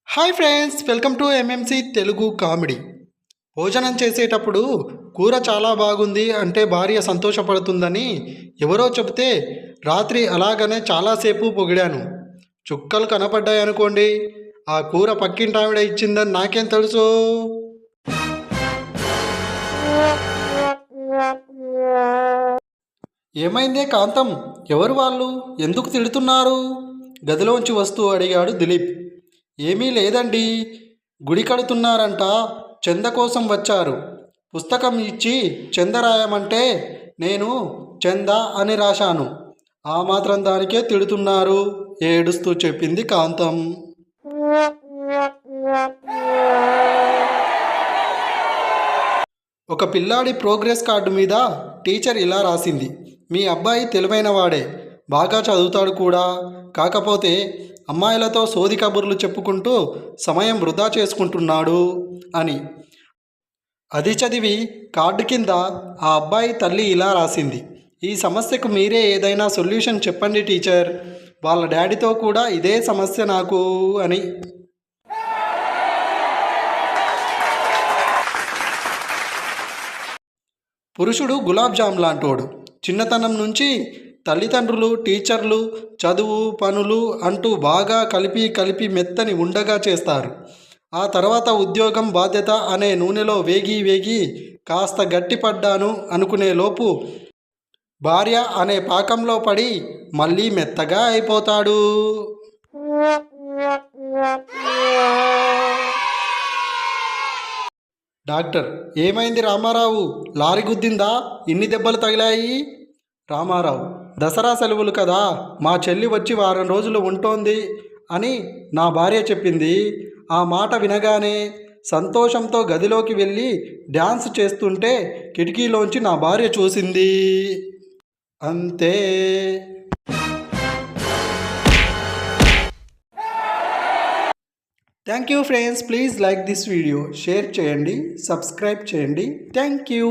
Hi friends, welcome to MMC Telugu comedy. భోజనం చేసేటప్పుడు కూర చాలా బాగుంది అంటే భార్య సంతోషపడుతుందని ఎవరో చెబితే రాత్రి అలాగనే చాలాసేపు పొగిడాను. చుక్కలు కనపడ్డాయనుకోండి. ఆ కూర పక్కింటావిడ ఇచ్చిందని నాకేం తెలుసు. ఏమైందే కాంతం, ఎవరు వాళ్ళు, ఎందుకు తిడుతున్నారు? గదిలోంచి వస్తూ అడిగాడు దిలీప్. ఏమీ లేదండి, గుడి కడుతున్నారంట, చంద కోసం వచ్చారు. పుస్తకం ఇచ్చి చంద రాయమంటే నేను చంద అని రాశాను. ఆ మాత్రం దానికే తిడుతున్నారు, ఏడుస్తూ చెప్పింది కాంతం. ఒక పిల్లాడి ప్రోగ్రెస్ కార్డు మీద టీచర్ ఇలా రాసింది: మీ అబ్బాయి తెలివైనవాడే, బాగా చదువుతాడు కూడా, కాకపోతే అమ్మాయిలతో సోది కబుర్లు చెప్పుకుంటూ సమయం వృధా చేసుకుంటున్నాడు అని. అది చదివి కార్డు కింద ఆ అబ్బాయి తల్లి ఇలా రాసింది: ఈ సమస్యకు మీరే ఏదైనా సొల్యూషన్ చెప్పండి టీచర్, వాళ్ళ డాడీతో కూడా ఇదే సమస్య నాకు అని. పురుషుడు గులాబ్ జామ్ లాంటోడు. చిన్నతనం నుంచి తల్లిదండ్రులు, టీచర్లు, చదువు, పనులు అంటూ బాగా కలిపి కలిపి మెత్తని ఉండగా చేస్తారు. ఆ తర్వాత ఉద్యోగం, బాధ్యత అనే నూనెలో వేగి వేగి కాస్త గట్టిపడ్డాను అనుకునే లోపు భార్య అనే పాకంలో పడి మళ్ళీ మెత్తగా అయిపోతాడు. డాక్టర్: ఏమైంది రామారావు, లారీ గుద్దిందా, ఇన్ని దెబ్బలు తగిలాయి? రామారావు: దసరా సెలవులు కదా, మా చెల్లి వచ్చి వారం రోజులు ఉంటోంది అని నా భార్య చెప్పింది. ఆ మాట వినగానే సంతోషంతో గదిలోకి వెళ్ళి డ్యాన్స్ చేస్తుంటే కిటికీలోంచి నా భార్య చూసింది. అంతే. Thank you friends, please like this video, share చేయండి, సబ్స్క్రైబ్ చేయండి. Thank you.